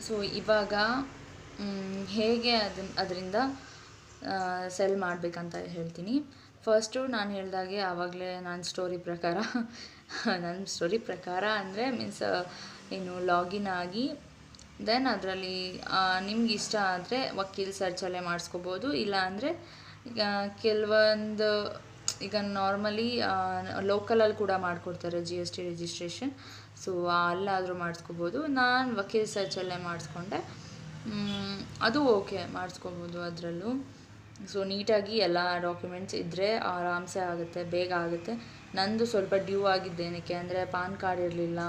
So ಇವಾಗ ಹೇಗೆ ಅದರಿಂದ ಸೆಲ್ ಮಾಡಬೇಕಂತ ಹೇಳ್ತೀನಿ. ಫಸ್ಟು ನಾನು ಹೇಳ್ದಾಗೆ ಆವಾಗಲೇ ನನ್ನ ಸ್ಟೋರಿ ಪ್ರಕಾರ ನನ್ನ ಸ್ಟೋರಿ ಪ್ರಕಾರ ಅಂದರೆ ಮೀನ್ಸ್ ಏನು ಲಾಗಿನ್ ಆಗಿ ದೆನ್ ಅದರಲ್ಲಿ ನಿಮ್ಗೆ ಇಷ್ಟ ಆದರೆ ವಕೀಲ್ ಸರ್ಚಲ್ಲೇ ಮಾಡಿಸ್ಕೋಬೋದು. ಇಲ್ಲ ಅಂದರೆ ಈಗ ಕೆಲವೊಂದು ಈಗ ನಾರ್ಮಲಿ ಲೋಕಲಲ್ಲಿ ಕೂಡ ಮಾಡಿಕೊಡ್ತಾರೆ GST ರಿಜಿಸ್ಟ್ರೇಷನ್. ಸೊ ಅಲ್ಲಾದರೂ ಮಾಡಿಸ್ಕೋಬೋದು. ನಾನು ವಕೀಲ್ ಸರ್ಚಲ್ಲೇ ಮಾಡಿಸ್ಕೊಂಡೆ. ಅದು ಓಕೆ, ಮಾಡಿಸ್ಕೋಬೋದು ಅದರಲ್ಲೂ. ಸೊ ನೀಟಾಗಿ ಎಲ್ಲ ಡಾಕ್ಯುಮೆಂಟ್ಸ್ ಇದ್ದರೆ ಆರಾಮ್ಸೆ ಆಗುತ್ತೆ, ಬೇಗ ಆಗುತ್ತೆ. ನಂದು ಸ್ವಲ್ಪ ಡ್ಯೂ ಆಗಿದ್ದೇನಕ್ಕೆ ಅಂದರೆ ಪಾನ್ ಕಾರ್ಡ್ ಇರಲಿಲ್ಲ,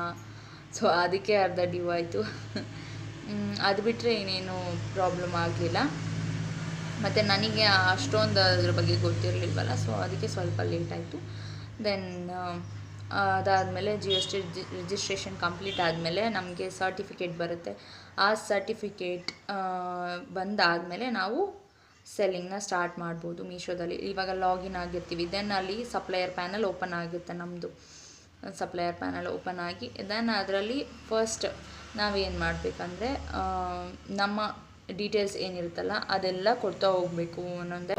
ಸೊ ಅದಕ್ಕೆ ಅರ್ಧ ಡ್ಯೂ ಆಯಿತು. ಅದು ಬಿಟ್ಟರೆ ಇನ್ನೇನು ಪ್ರಾಬ್ಲಮ್ ಆಗಲಿಲ್ಲ. ಮತ್ತು ನನಗೆ ಅಷ್ಟೊಂದು ಅದ್ರ ಬಗ್ಗೆ ಗೊತ್ತಿರಲಿಲ್ವಲ್ಲ, ಸೊ ಅದಕ್ಕೆ ಸ್ವಲ್ಪ ಲೇಟ್ ಆಯಿತು. ದೆನ್ ಅದಾದಮೇಲೆ GST ರಿಜಿಸ್ಟ್ರೇಷನ್ ಕಂಪ್ಲೀಟ್ ಆದಮೇಲೆ ನಮಗೆ ಸರ್ಟಿಫಿಕೇಟ್ ಬರುತ್ತೆ. ಆ ಸರ್ಟಿಫಿಕೇಟ್ ಬಂದಾದಮೇಲೆ ನಾವು ಸೆಲ್ಲಿಂಗ್ನ ಸ್ಟಾರ್ಟ್ ಮಾಡ್ಬೋದು ಮೀಶೋದಲ್ಲಿ. ಇವಾಗ ಲಾಗಿನ್ ಆಗಿರ್ತೀವಿ, ದೆನ್ ಅಲ್ಲಿ ಸಪ್ಲೈಯರ್ ಪ್ಯಾನಲ್ ಓಪನ್ ಆಗುತ್ತೆ. ನಮ್ಮದು ಸಪ್ಲೈಯರ್ ಪ್ಯಾನಲ್ ಓಪನ್ ಆಗಿ ದೆನ್ ಅದರಲ್ಲಿ ಫಸ್ಟ್ ನಾವೇನು ಮಾಡಬೇಕಂದ್ರೆ ನಮ್ಮ ಡೀಟೇಲ್ಸ್ ಏನಿರುತ್ತಲ್ಲ ಅದೆಲ್ಲ ಕೊಡ್ತಾ ಹೋಗಬೇಕು. ಒಂದೊಂದೇ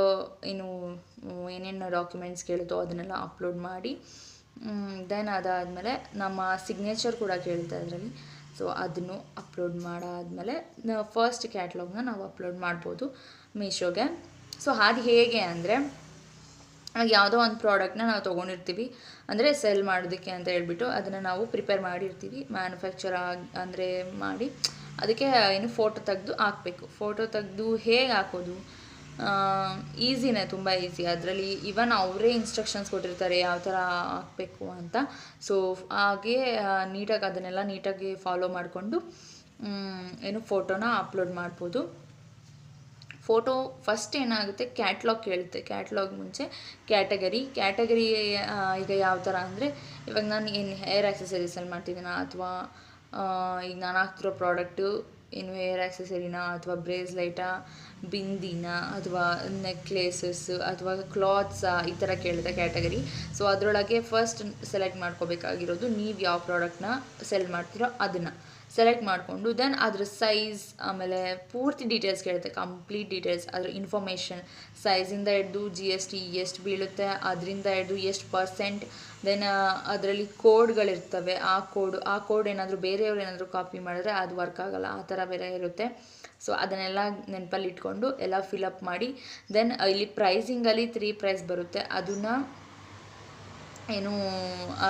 ಏನೇನು ಡಾಕ್ಯುಮೆಂಟ್ಸ್ ಕೇಳುತ್ತೋ ಅದನ್ನೆಲ್ಲ ಅಪ್ಲೋಡ್ ಮಾಡಿ ದೆನ್ ಅದಾದಮೇಲೆ ನಮ್ಮ ಸಿಗ್ನೇಚರ್ ಕೂಡ ಕೇಳುತ್ತೆ ಅದರಲ್ಲಿ. ಸೊ ಅದನ್ನು ಅಪ್ಲೋಡ್ ಮಾಡಾದಮೇಲೆ ಫಸ್ಟ್ ಕ್ಯಾಟ್ಲಾಗ್ನ ನಾವು ಅಪ್ಲೋಡ್ ಮಾಡ್ಬೋದು ಮೀಶೋಗೆ. ಸೊ ಅದು ಹೇಗೆ ಅಂದರೆ ಯಾವುದೋ ಒಂದು ಪ್ರಾಡಕ್ಟ್ನ ನಾವು ತೊಗೊಂಡಿರ್ತೀವಿ ಅಂದರೆ ಸೆಲ್ ಮಾಡೋದಕ್ಕೆ ಅಂತ ಹೇಳ್ಬಿಟ್ಟು ಅದನ್ನು ನಾವು ಪ್ರಿಪೇರ್ ಮಾಡಿರ್ತೀವಿ, ಮ್ಯಾನುಫ್ಯಾಕ್ಚರ್ ಅಂದರೆ ಮಾಡಿ ಅದಕ್ಕೆ ಫೋಟೋ ತೆಗೆದು ಹಾಕಬೇಕು. ಫೋಟೋ ತೆಗೆದು ಹೇಗೆ ಹಾಕೋದು ಈಸಿನೇ, ತುಂಬ ಈಸಿ. ಅದರಲ್ಲಿ ಇವನ್ ಅವರೇ ಇನ್ಸ್ಟ್ರಕ್ಷನ್ಸ್ ಕೊಟ್ಟಿರ್ತಾರೆ ಯಾವ ಥರ ಹಾಕಬೇಕು ಅಂತ. ಸೊ ಹಾಗೆ ನೀಟಾಗಿ ಅದನ್ನೆಲ್ಲ ನೀಟಾಗಿ ಫಾಲೋ ಮಾಡಿಕೊಂಡು ಫೋಟೋನ ಅಪ್ಲೋಡ್ ಮಾಡ್ಬೋದು. ಫೋಟೋ ಫಸ್ಟ್ ಏನಾಗುತ್ತೆ, ಕ್ಯಾಟ್ಲಾಗ್ ಕೇಳುತ್ತೆ. ಕ್ಯಾಟ್ಲಾಗ್ ಮುಂಚೆ ಕ್ಯಾಟಗರಿ ಈಗ ಯಾವ ಥರ ಅಂದರೆ ಇವಾಗ ನಾನು ಏನು ಹೇರ್ ಆಕ್ಸೆಸರೀಸಲ್ಲಿ ಮಾಡ್ತಿದ್ದೀನ ಅಥವಾ ಈಗ ನಾನು ಹಾಕ್ತಿರೋ ಪ್ರಾಡಕ್ಟು ಹೇರ್ ಆಕ್ಸೆಸರಿನಾ ಅಥವಾ ಬ್ರೇಸ್ಲೈಟಾ, ಬಿಂದಿನ ಅಥವಾ ನೆಕ್ಲೇಸಸ್ ಅಥವಾ ಕ್ಲಾತ್ಸಾ, ಈ ಥರ ಕೇಳುತ್ತೆ ಕ್ಯಾಟಗರಿ. ಸೊ ಅದರೊಳಗೆ ಫಸ್ಟ್ ಸೆಲೆಕ್ಟ್ ಮಾಡ್ಕೋಬೇಕಾಗಿರೋದು ನೀವು ಯಾವ ಪ್ರಾಡಕ್ಟ್ನ ಸೆಲ್ ಮಾಡ್ತೀರೋ ಅದನ್ನು ಸೆಲೆಕ್ಟ್ ಮಾಡಿಕೊಂಡು ದೆನ್ ಅದ್ರ ಸೈಜ್, ಆಮೇಲೆ ಪೂರ್ತಿ ಡೀಟೇಲ್ಸ್ ಕೇಳುತ್ತೆ, ಕಂಪ್ಲೀಟ್ ಡೀಟೇಲ್ಸ್, ಅದ್ರ ಇನ್ಫಾರ್ಮೇಷನ್, ಸೈಜಿಂದ ಹಿಡ್ದು GST ಎಷ್ಟು ಬೀಳುತ್ತೆ, ಅದರಿಂದ ಹಿಡ್ದು ಎಷ್ಟು %, ದೆನ್ ಅದರಲ್ಲಿ ಕೋಡ್ಗಳಿರ್ತವೆ. ಆ ಕೋಡ್ ಏನಾದರೂ ಬೇರೆಯವ್ರು ಏನಾದರೂ ಕಾಪಿ ಮಾಡಿದ್ರೆ ಅದು ವರ್ಕ್ ಆಗೋಲ್ಲ, ಆ ಥರ ಬೇರೆ ಇರುತ್ತೆ. ಸೊ ಅದನ್ನೆಲ್ಲ ನೆನಪಲ್ಲಿ ಇಟ್ಕೊಂಡು ಎಲ್ಲ ಫಿಲಪ್ ಮಾಡಿ ದೆನ್ ಇಲ್ಲಿ ಪ್ರೈಸಿಂಗಲ್ಲಿ 3 ಪ್ರೈಸ್ ಬರುತ್ತೆ. ಅದನ್ನು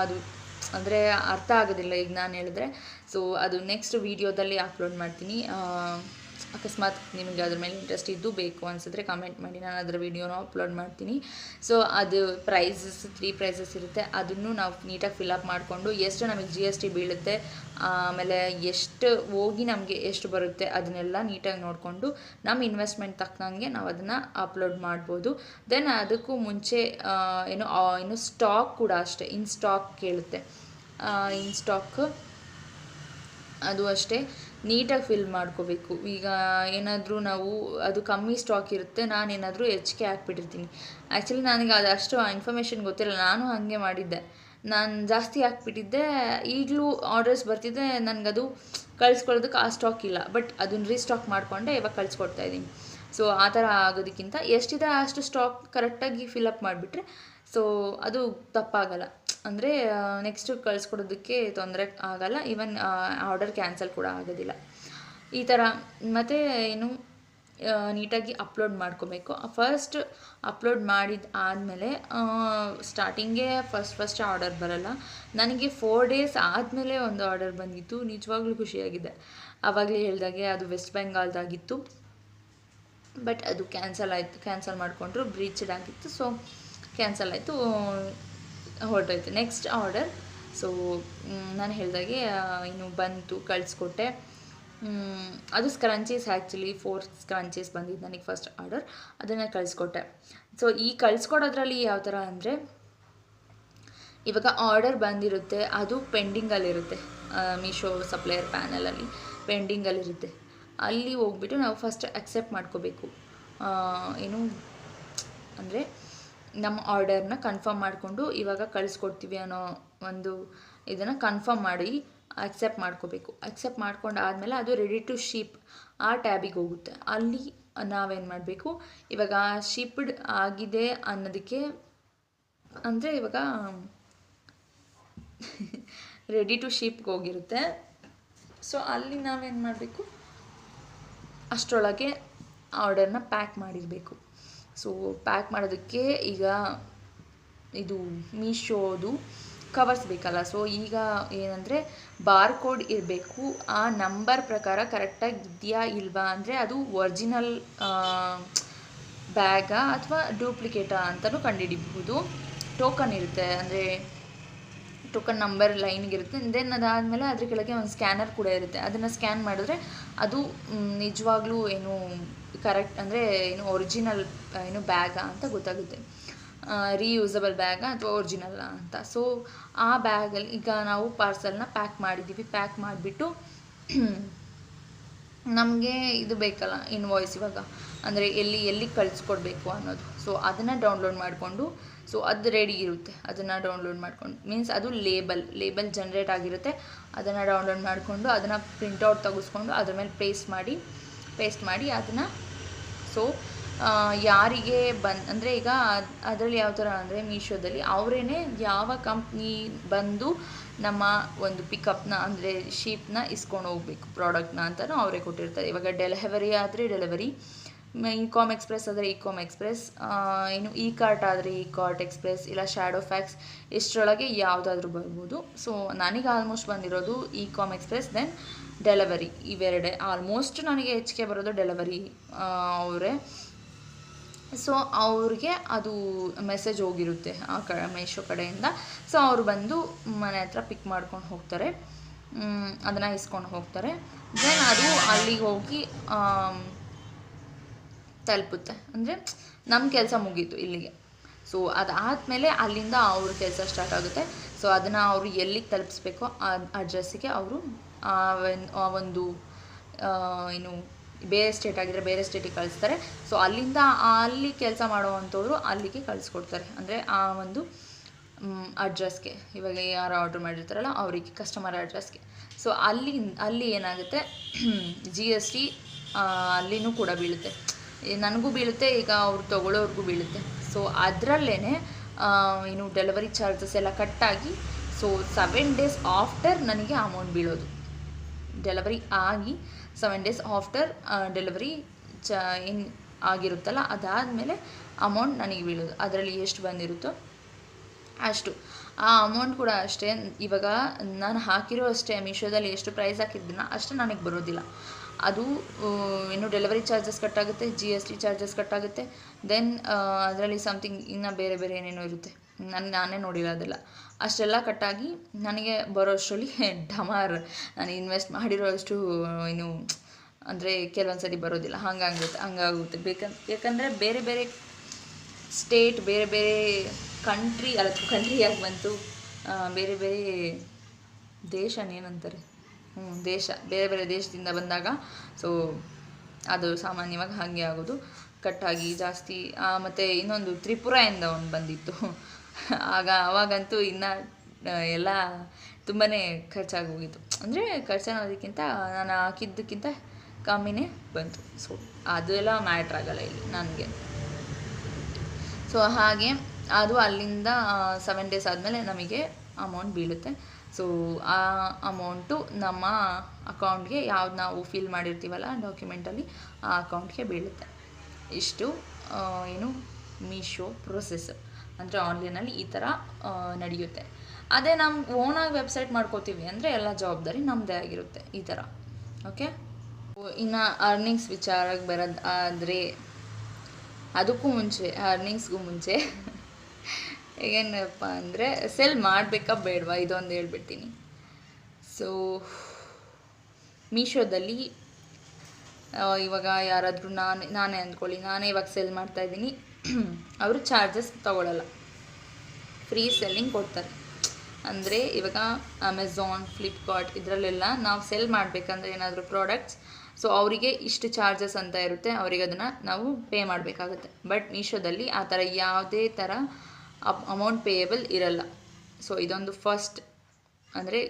ಅದು ಅಂದರೆ ಅರ್ಥ ಆಗೋದಿಲ್ಲ ಈಗ ನಾನು ಹೇಳಿದ್ರೆ. ಸೊ ಅದು ನೆಕ್ಸ್ಟ್ ವೀಡಿಯೋದಲ್ಲಿ ಅಪ್ಲೋಡ್ ಮಾಡ್ತೀನಿ. ಅಕಸ್ಮಾತ್ ನಿಮಗೆ ಅದ್ರ ಮೇಲೆ ಇಂಟ್ರೆಸ್ಟ್ ಇದ್ದು ಬೇಕು ಅನಿಸಿದ್ರೆ ಕಮೆಂಟ್ ಮಾಡಿ, ನಾನು ಅದರ ವೀಡಿಯೋನ ಅಪ್ಲೋಡ್ ಮಾಡ್ತೀನಿ. ಸೊ ಅದು 3 ಪ್ರೈಸಸ್ ಇರುತ್ತೆ. ಅದನ್ನು ನಾವು ನೀಟಾಗಿ ಫಿಲಪ್ ಮಾಡಿಕೊಂಡು ಎಷ್ಟು ನಮಗೆ GST ಬೀಳುತ್ತೆ, ಆಮೇಲೆ ಎಷ್ಟು ಹೋಗಿ ನಮಗೆ ಎಷ್ಟು ಬರುತ್ತೆ ಅದನ್ನೆಲ್ಲ ನೀಟಾಗಿ ನೋಡಿಕೊಂಡು ನಮ್ಮ ಇನ್ವೆಸ್ಟ್ಮೆಂಟ್ ತಕ್ಕಂಗೆ ನಾವು ಅದನ್ನು ಅಪ್ಲೋಡ್ ಮಾಡ್ಬೋದು. ದೆನ್ ಅದಕ್ಕೂ ಮುಂಚೆ ಏನು ಸ್ಟಾಕ್ ಕೂಡ ಅಷ್ಟೇ, ಇನ್ ಸ್ಟಾಕ್ ಕೇಳುತ್ತೆ. ಇನ್ ಸ್ಟಾಕ್ ಅದು ಅಷ್ಟೇ ನೀಟಾಗಿ ಫಿಲ್ ಮಾಡ್ಕೋಬೇಕು. ಈಗ ಏನಾದರೂ ನಾವು ಅದು ಕಮ್ಮಿ ಸ್ಟಾಕ್ ಇರುತ್ತೆ, ನಾನೇನಾದರೂ ಹೆಚ್ಚಿಗೆ ಹಾಕ್ಬಿಟ್ಟಿರ್ತೀನಿ. ಆ್ಯಕ್ಚುಲಿ ನನಗೆ ಅದಷ್ಟು ಇನ್ಫಾರ್ಮೇಷನ್ ಗೊತ್ತಿರಲ್ಲ, ನಾನು ಹಾಗೆ ಮಾಡಿದ್ದೆ. ನಾನು ಜಾಸ್ತಿ ಹಾಕ್ಬಿಟ್ಟಿದ್ದೆ, ಈಗಲೂ ಆರ್ಡರ್ಸ್ ಬರ್ತಿದ್ದೆ, ನನಗದು ಕಳಿಸ್ಕೊಳ್ಳೋದಕ್ಕೆ ಆ ಸ್ಟಾಕ್ ಇಲ್ಲ, ಬಟ್ ಅದನ್ನು ರೀಸ್ಟಾಕ್ ಮಾಡಿಕೊಂಡೆ ಇವಾಗ ಕಳಿಸ್ಕೊಡ್ತಾಯಿದ್ದೀನಿ. ಸೊ ಆ ಥರ ಆಗೋದಕ್ಕಿಂತ ಎಷ್ಟಿದೆ ಅಷ್ಟು ಸ್ಟಾಕ್ ಕರೆಕ್ಟಾಗಿ ಫಿಲಪ್ ಮಾಡಿಬಿಟ್ರೆ ಸೊ ಅದು ತಪ್ಪಾಗಲ್ಲ. ಅಂದರೆ ನೆಕ್ಸ್ಟು ಕಳಿಸ್ಕೊಡೋದಕ್ಕೆ ತೊಂದರೆ ಆಗಲ್ಲ, ಈವನ್ ಆರ್ಡರ್ ಕ್ಯಾನ್ಸಲ್ ಕೂಡ ಆಗೋದಿಲ್ಲ ಈ ಥರ. ಮತ್ತು ನೀಟಾಗಿ ಅಪ್ಲೋಡ್ ಮಾಡ್ಕೋಬೇಕು. ಫಸ್ಟ್ ಅಪ್ಲೋಡ್ ಮಾಡಿದ ಆದಮೇಲೆ ಸ್ಟಾರ್ಟಿಂಗೇ ಫಸ್ಟ್ ಆರ್ಡರ್ ಬರೋಲ್ಲ. ನನಗೆ 4 ಡೇಸ್ ಆದಮೇಲೆ ಒಂದು ಆರ್ಡರ್ ಬಂದಿತ್ತು, ನಿಜವಾಗ್ಲೂ ಖುಷಿಯಾಗಿದೆ. ಆವಾಗಲೇ ಹೇಳಿದಾಗೆ ಅದು ವೆಸ್ಟ್ ಬೆಂಗಾಲ್ದಾಗಿತ್ತು, ಬಟ್ ಅದು ಕ್ಯಾನ್ಸಲ್ ಮಾಡಿಕೊಂಡ್ರು, ಬ್ರೀಚ್ಡ್ ಆಗಿತ್ತು. ಸೊ ಕ್ಯಾನ್ಸಲ್ ಆಯಿತು, ಹೊರಟೋಯ್ತು ನೆಕ್ಸ್ಟ್ ಆರ್ಡರ್. ಸೊ ನಾನು ಹೇಳಿದಾಗೆ ಬಂತು, ಕಳಿಸ್ಕೊಟ್ಟೆ. ಅದು ಸ್ಕ್ರಂಚೀಸ್, ಆ್ಯಕ್ಚುಲಿ 4 ಸ್ಕ್ರಂಚೀಸ್ ಬಂದಿದ್ದು ನನಗೆ ಫಸ್ಟ್ ಆರ್ಡರ್, ಅದನ್ನು ಕಳಿಸ್ಕೊಟ್ಟೆ. ಸೊ ಈ ಕಳಿಸ್ಕೊಡೋದ್ರಲ್ಲಿ ಯಾವ ಥರ ಅಂದರೆ ಇವಾಗ ಆರ್ಡರ್ ಬಂದಿರುತ್ತೆ, ಅದು ಪೆಂಡಿಂಗಲ್ಲಿರುತ್ತೆ. ಮೀಶೋ ಸಪ್ಲೈಯರ್ ಪ್ಯಾನಲಲ್ಲಿ ಪೆಂಡಿಂಗಲ್ಲಿರುತ್ತೆ. ಅಲ್ಲಿ ಹೋಗ್ಬಿಟ್ಟು ನಾವು ಫಸ್ಟ್ ಅಕ್ಸೆಪ್ಟ್ ಮಾಡ್ಕೋಬೇಕು. ಅಂದರೆ ನಮ್ಮ ಆರ್ಡರ್ನ ಕನ್ಫರ್ಮ್ ಮಾಡಿಕೊಂಡು ಇವಾಗ ಕಳಿಸ್ಕೊಡ್ತೀವಿ ಅನ್ನೋ ಒಂದು ಇದನ್ನು ಕನ್ಫರ್ಮ್ ಮಾಡಿ ಅಕ್ಸೆಪ್ಟ್ ಮಾಡ್ಕೋಬೇಕು. ಅಕ್ಸೆಪ್ಟ್ ಮಾಡ್ಕೊಂಡು ಆದಮೇಲೆ ಅದು ರೆಡಿ ಟು ಶಿಪ್ ಆ ಟ್ಯಾಬಿಗೆ ಹೋಗುತ್ತೆ. ಅಲ್ಲಿ ನಾವೇನು ಮಾಡಬೇಕು, ಇವಾಗ ಶಿಪ್ಡ್ ಆಗಿದೆ ಅನ್ನೋದಕ್ಕೆ ಅಂದರೆ ಇವಾಗ ರೆಡಿ ಟು ಶಿಪ್ಗೆ ಹೋಗಿರುತ್ತೆ. ಸೊ ಅಲ್ಲಿ ನಾವೇನು ಮಾಡಬೇಕು, ಅಷ್ಟರೊಳಗೆ ಆರ್ಡರ್ನ ಪ್ಯಾಕ್ ಮಾಡಿರಬೇಕು. ಸೊ ಪ್ಯಾಕ್ ಮಾಡೋದಕ್ಕೆ ಈಗ ಇದು ಮೀಶೋದು ಕವರ್ಸ್ ಬೇಕಲ್ಲ. ಸೊ ಈಗ ಏನಂದರೆ ಬಾರ್ಕೋಡ್ ಇರಬೇಕು. ಆ ನಂಬರ್ ಪ್ರಕಾರ ಕರೆಕ್ಟಾಗಿ ಇದೆಯಾ ಇಲ್ವಾ ಅಂದರೆ ಅದು ಒರಿಜಿನಲ್ ಬ್ಯಾಗಾ ಅಥವಾ ಡೂಪ್ಲಿಕೇಟಾ ಅಂತಲೂ ಕಂಡುಹಿಡಿಬಹುದು. ಟೋಕನ್ ಇರುತ್ತೆ, ಅಂದರೆ ಟೋಕನ್ ನಂಬರ್ ಲೈನ್ಗಿರುತ್ತೆ. ದೆನ್ ಅದಾದಮೇಲೆ ಅದ್ರ ಕೆಳಗೆ ಒಂದು ಸ್ಕ್ಯಾನರ್ ಕೂಡ ಇರುತ್ತೆ. ಅದನ್ನು ಸ್ಕ್ಯಾನ್ ಮಾಡಿದ್ರೆ ಅದು ನಿಜವಾಗ್ಲೂ ಏನು ಕರೆಕ್ಟ್ ಅಂದರೆ ಏನು ಒರಿಜಿನಲ್ ಏನು ಬ್ಯಾಗಾ ಅಂತ ಗೊತ್ತಾಗುತ್ತೆ, ರೀಯೂಸಬಲ್ ಬ್ಯಾಗಾ ಅಥವಾ ಒರಿಜಿನಲ್ಲ ಅಂತ. ಸೊ ಆ ಬ್ಯಾಗಲ್ಲಿ ಈಗ ನಾವು ಪಾರ್ಸಲ್ನ ಪ್ಯಾಕ್ ಮಾಡಿದ್ದೀವಿ. ಪ್ಯಾಕ್ ಮಾಡಿಬಿಟ್ಟು ನಮಗೆ ಇದು ಬೇಕಲ್ಲ ಇನ್ವಾಯ್ಸ್, ಇವಾಗ ಅಂದರೆ ಎಲ್ಲಿ ಕಳಿಸ್ಕೊಡ್ಬೇಕು ಅನ್ನೋದು. ಸೊ ಅದನ್ನು ಡೌನ್ಲೋಡ್ ಮಾಡಿಕೊಂಡು, ಸೊ ಅದು ರೆಡಿ ಇರುತ್ತೆ. ಅದನ್ನು ಡೌನ್ಲೋಡ್ ಮಾಡ್ಕೊಂಡು ಮೀನ್ಸ್ ಅದು ಲೇಬಲ್ ಜನ್ರೇಟ್ ಆಗಿರುತ್ತೆ. ಅದನ್ನು ಡೌನ್ಲೋಡ್ ಮಾಡಿಕೊಂಡು ಅದನ್ನು ಪ್ರಿಂಟೌಟ್ ತೆಗೆಸ್ಕೊಂಡು ಅದ್ರ ಮೇಲೆ ಪೇಸ್ಟ್ ಮಾಡಿ ಅದನ್ನು ಸೊ ಯಾರಿಗೆ ಅಂದರೆ ಈಗ ಅದರಲ್ಲಿ ಯಾವ ಥರ ಅಂದರೆ ಮೀಶೋದಲ್ಲಿ ಅವರೇನೆ ಯಾವ ಕಂಪ್ನಿ ಬಂದು ನಮ್ಮ ಒಂದು ಪಿಕಪ್ನ ಅಂದರೆ ಶೀಪ್ನ ಇಸ್ಕೊಂಡು ಹೋಗ್ಬೇಕು ಪ್ರಾಡಕ್ಟ್ನ ಅಂತಲೂ ಅವರೇ ಕೊಟ್ಟಿರ್ತಾರೆ. ಇವಾಗ ಡೆಲಿವರಿ ಆದರೆ ಡೆಲಿವರಿ, ಇಕಾಮ್ ಎಕ್ಸ್ಪ್ರೆಸ್ ಆದರೆ ಇಕಾಮ್ ಎಕ್ಸ್ಪ್ರೆಸ್, ಇನ್ನು ಇ ಕಾರ್ಟ್ ಆದರೆ ಇ ಕಾರ್ಟ್ ಎಕ್ಸ್ಪ್ರೆಸ್, ಇಲ್ಲ ಶ್ಯಾಡೋ ಫ್ಯಾಕ್ಸ್, ಇಷ್ಟರೊಳಗೆ ಯಾವುದಾದ್ರೂ ಬರ್ಬೋದು. ಸೊ ನನಗೆ ಆಲ್ಮೋಸ್ಟ್ ಬಂದಿರೋದು ಇಕಾಮ್ ಎಕ್ಸ್ಪ್ರೆಸ್ ದೆನ್ ಡೆಲಿವರಿ, ಇವೆರಡೇ ಆಲ್ಮೋಸ್ಟ್ ನನಗೆ ಹೆಚ್ಚಿಗೆ ಬರೋದು ಡೆಲಿವರಿ ಅವರೇ. ಸೊ ಅವ್ರಿಗೆ ಅದು ಮೆಸೇಜ್ ಹೋಗಿರುತ್ತೆ ಆ ಮೀಶೋ ಕಡೆಯಿಂದ. ಸೊ ಅವರು ಬಂದು ಮನೆ ಹತ್ರ ಪಿಕ್ ಮಾಡ್ಕೊಂಡು ಹೋಗ್ತಾರೆ, ಅದನ್ನು ಇಸ್ಕೊಂಡು ಹೋಗ್ತಾರೆ. ದೆನ್ ಅದು ಅಲ್ಲಿಗೆ ಹೋಗಿ ತಲುಪುತ್ತೆ. ಅಂದರೆ ನಮ್ಮ ಕೆಲಸ ಮುಗೀತು ಇಲ್ಲಿಗೆ. ಸೊ ಅದಾದಮೇಲೆ ಅಲ್ಲಿಂದ ಅವ್ರ ಕೆಲಸ ಸ್ಟಾರ್ಟ್ ಆಗುತ್ತೆ. ಸೊ ಅದನ್ನು ಅವರು ಎಲ್ಲಿಗೆ ತಲುಪಿಸ್ಬೇಕೋ ಆ ಅಡ್ರೆಸ್ಸಿಗೆ ಅವರು ಒಂದು ಏನು ಬೇರೆ ಸ್ಟೇಟ್ ಆಗಿದ್ರೆ ಬೇರೆ ಸ್ಟೇಟಿಗೆ ಕಳಿಸ್ತಾರೆ. ಸೊ ಅಲ್ಲಿಂದ ಅಲ್ಲಿ ಕೆಲಸ ಮಾಡುವಂಥವ್ರು ಅಲ್ಲಿಗೆ ಕಳಿಸ್ಕೊಡ್ತಾರೆ, ಅಂದರೆ ಆ ಒಂದು ಅಡ್ರೆಸ್ಗೆ. ಇವಾಗ ಯಾರು ಆರ್ಡ್ರ್ ಮಾಡಿರ್ತಾರಲ್ಲ ಅವರಿಗೆ ಕಸ್ಟಮರ್ ಅಡ್ರೆಸ್ಗೆ. ಸೊ ಅಲ್ಲಿ ಏನಾಗುತ್ತೆ, GST ಅಲ್ಲಿನೂ ಕೂಡ ಬೀಳುತ್ತೆ, ನನಗೂ ಬೀಳುತ್ತೆ, ಈಗ ಅವ್ರು ತೊಗೊಳ್ಳೋರ್ಗೂ ಬೀಳುತ್ತೆ. ಸೊ ಅದರಲ್ಲೇ ಏನು ಡೆಲಿವರಿ ಚಾರ್ಜಸ್ ಎಲ್ಲ ಕಟ್ಟಾಗಿ ಸೊ 7 days ಆಫ್ಟರ್ ನನಗೆ ಅಮೌಂಟ್ ಬೀಳೋದು. ಡೆಲಿವರಿ ಆಗಿ 7 days ಆಫ್ಟರ್ ಡೆಲಿವರಿ ಏನು ಆಗಿರುತ್ತಲ್ಲ ಅದಾದಮೇಲೆ ಅಮೌಂಟ್ ನನಗೆ ಬೀಳೋದು. ಅದರಲ್ಲಿ ಎಷ್ಟು ಬಂದಿರುತ್ತೋ ಅಷ್ಟು. ಆ ಅಮೌಂಟ್ ಕೂಡ ಅಷ್ಟೇ, ಇವಾಗ ನಾನು ಹಾಕಿರೋ ಅಷ್ಟೇ ಮೀಶೋದಲ್ಲಿ ಎಷ್ಟು ಪ್ರೈಸ್ ಹಾಕಿದ್ದೀನೋ ಅಷ್ಟು ನನಗೆ ಬರೋದಿಲ್ಲ. ಅದು ಏನು ಡೆಲಿವರಿ ಚಾರ್ಜಸ್ ಕಟ್ಟಾಗುತ್ತೆ, GST ಚಾರ್ಜಸ್ ಕಟ್ಟಾಗುತ್ತೆ. ದೆನ್ ಅದರಲ್ಲಿ ಸಮಥಿಂಗ್ ಇನ್ನು ಬೇರೆ ಏನೇನೋ ಇರುತ್ತೆ, ನಾನೇ ನೋಡಿಲ್ಲ ಅದೆಲ್ಲ. ಅಷ್ಟೆಲ್ಲ ಕಟ್ಟಾಗಿ ನನಗೆ ಬರೋ ಅಷ್ಟರಲ್ಲಿ ಡಮಾರ್ ನಾನು ಇನ್ವೆಸ್ಟ್ ಮಾಡಿರೋ ಅಷ್ಟು ಏನು ಅಂದರೆ ಕೆಲವೊಂದು ಸರಿ ಬರೋದಿಲ್ಲ. ಹಂಗಾಗುತ್ತೆ ಯಾಕಂದರೆ ಬೇರೆ ಸ್ಟೇಟ್, ಬೇರೆ ಕಂಟ್ರಿಯಾಗಿ ಬಂತು, ಬೇರೆ ದೇಶನೇನಂತಾರೆ ದೇಶ, ಬೇರೆ ದೇಶದಿಂದ ಬಂದಾಗ ಸೊ ಅದು ಸಾಮಾನ್ಯವಾಗಿ ಹಾಗೆ ಆಗೋದು, ಕಟ್ಟಾಗಿ ಜಾಸ್ತಿ. ಮತ್ತು ಇನ್ನೊಂದು ತ್ರಿಪುರೆಯಿಂದ ಒಂದು ಬಂದಿತ್ತು, ಆವಾಗಂತೂ ಇನ್ನು ಎಲ್ಲ ತುಂಬಾ ಖರ್ಚಾಗಿ ಹೋಗಿತ್ತು. ಅಂದರೆ ಖರ್ಚಾಗೋದಕ್ಕಿಂತ ನಾನು ಹಾಕಿದ್ದಕ್ಕಿಂತ ಕಮ್ಮಿನೇ ಬಂತು. ಸೊ ಅದೆಲ್ಲ ಮ್ಯಾಟ್ರ್ ಆಗಲ್ಲ ಇಲ್ಲಿ ನನಗೆ. ಸೊ ಹಾಗೆ ಅದು ಅಲ್ಲಿಂದ 7 days ಆದಮೇಲೆ ನಮಗೆ ಅಮೌಂಟ್ ಬೀಳುತ್ತೆ. ಸೊ ಆ ಅಮೌಂಟು ನಮ್ಮ ಅಕೌಂಟ್ಗೆ ಯಾವ್ದು ನಾವು ಫಿಲ್ ಮಾಡಿರ್ತೀವಲ್ಲ ಡಾಕ್ಯುಮೆಂಟಲ್ಲಿ ಆ ಅಕೌಂಟ್ಗೆ ಬೀಳುತ್ತೆ. ಇಷ್ಟು ಏನು ಮೀಶೋ ಪ್ರೊಸೆಸ್ ಅಂದರೆ ಆನ್ಲೈನಲ್ಲಿ ಈ ಥರ ನಡೆಯುತ್ತೆ. ಅದೇ ನಮ್ಮ ಓನಾಗಿ ವೆಬ್ಸೈಟ್ ಮಾಡ್ಕೋತೀವಿ ಅಂದರೆ ಎಲ್ಲ ಜವಾಬ್ದಾರಿ ನಮ್ಮದೇ ಆಗಿರುತ್ತೆ ಈ ಥರ. ಓಕೆ, ಇನ್ನು ಅರ್ನಿಂಗ್ಸ್ ವಿಚಾರಕ್ಕೆ ಬರೋದು ಆದರೆ ಅರ್ನಿಂಗ್ಸ್ಗೂ ಮುಂಚೆ ಏನಪ್ಪ ಅಂದರೆ ಸೆಲ್ ಮಾಡಬೇಕಾ ಬೇಡವಾ ಇದೊಂದು ಹೇಳ್ಬಿಡ್ತೀನಿ. ಸೊ ಮೀಶೋದಲ್ಲಿ ಇವಾಗ ಯಾರಾದರೂ ನಾನೇ ಅಂದ್ಕೊಳ್ಳಿ, ನಾನೇ ಇವಾಗ ಸೆಲ್ ಮಾಡ್ತಾಯಿದ್ದೀನಿ, ಅವರು ಚಾರ್ಜಸ್ ತೊಗೊಳ್ಳಲ್ಲ, ಫ್ರೀ ಸೆಲ್ಲಿಂಗ್ ಕೊಡ್ತಾರೆ. ಅಂದರೆ ಇವಾಗ ಅಮೆಝಾನ್, ಫ್ಲಿಪ್ಕಾರ್ಟ್ ಇದರಲ್ಲೆಲ್ಲ ನಾವು ಸೆಲ್ ಮಾಡಬೇಕಂದ್ರೆ ಏನಾದರೂ ಪ್ರಾಡಕ್ಟ್ಸ್, ಸೊ ಅವರಿಗೆ ಇಷ್ಟು ಚಾರ್ಜಸ್ ಅಂತ ಇರುತ್ತೆ, ಅವರಿಗೆ ಅದನ್ನು ನಾವು ಪೇ ಮಾಡಬೇಕಾಗುತ್ತೆ. ಬಟ್ ಮೀಶೋದಲ್ಲಿ ಆ ಥರ ಯಾವುದೇ ಥರ ಅಮೌಂಟ್ ಪೇಯಬಲ್ ಇರಲ್ಲ. ಸೊ ಇದೊಂದು ಫಸ್ಟ್ ಅಂದರೆ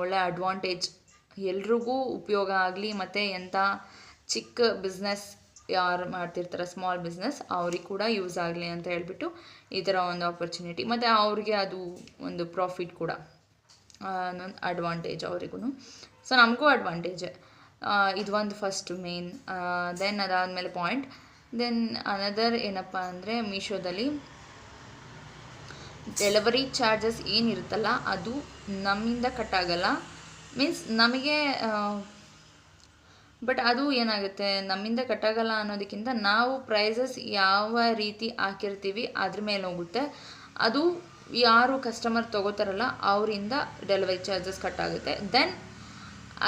ಒಳ್ಳೆ ಅಡ್ವಾಂಟೇಜ್, ಎಲ್ರಿಗೂ ಉಪಯೋಗ ಆಗಲಿ, ಮತ್ತು ಎಂಥ ಚಿಕ್ಕ ಬಿಸ್ನೆಸ್ ಯಾರು ಮಾಡ್ತಿರ್ತಾರೆ ಸ್ಮಾಲ್ ಬಿಸ್ನೆಸ್ ಅವ್ರಿಗೆ ಕೂಡ ಯೂಸ್ ಆಗಲಿ ಅಂತ ಹೇಳ್ಬಿಟ್ಟು ಈ ಥರ ಒಂದು ಆಪರ್ಚುನಿಟಿ, ಮತ್ತು ಅವ್ರಿಗೆ ಅದು ಒಂದು ಪ್ರಾಫಿಟ್ ಕೂಡ, ಅಡ್ವಾಂಟೇಜ್ ಅವ್ರಿಗೂ. ಸೊ ನಮಗೂ ಅಡ್ವಾಂಟೇಜೆ. ಇದು ಒಂದು ಫಸ್ಟ್ ಮೇನ್. ದೆನ್ ಅದಾದಮೇಲೆ ಪಾಯಿಂಟ್. ದೆನ್ ಅನದರ್ ಏನಪ್ಪ ಅಂದರೆ ಮೀಶೋದಲ್ಲಿ ಡೆಲಿವರಿ ಚಾರ್ಜಸ್ ಏನಿರುತ್ತಲ್ಲ ಅದು ನಮ್ಮಿಂದ ಕಟ್ಟಾಗಲ್ಲ, ಮೀನ್ಸ್ ನಮಗೆ, ಬಟ್ ಅದು ಏನಾಗುತ್ತೆ, ನಮ್ಮಿಂದ ಕಟ್ಟಾಗಲ್ಲ ಅನ್ನೋದಕ್ಕಿಂತ ನಾವು ಪ್ರೈಸಸ್ ಯಾವ ರೀತಿ ಹಾಕಿರ್ತೀವಿ ಅದ್ರ ಮೇಲೆ ಹೋಗುತ್ತೆ. ಅದು ಯಾರು ಕಸ್ಟಮರ್ ತೊಗೋತಾರಲ್ಲ ಅವರಿಂದ ಡೆಲಿವರಿ ಚಾರ್ಜಸ್ ಕಟ್ಟಾಗುತ್ತೆ. ದೆನ್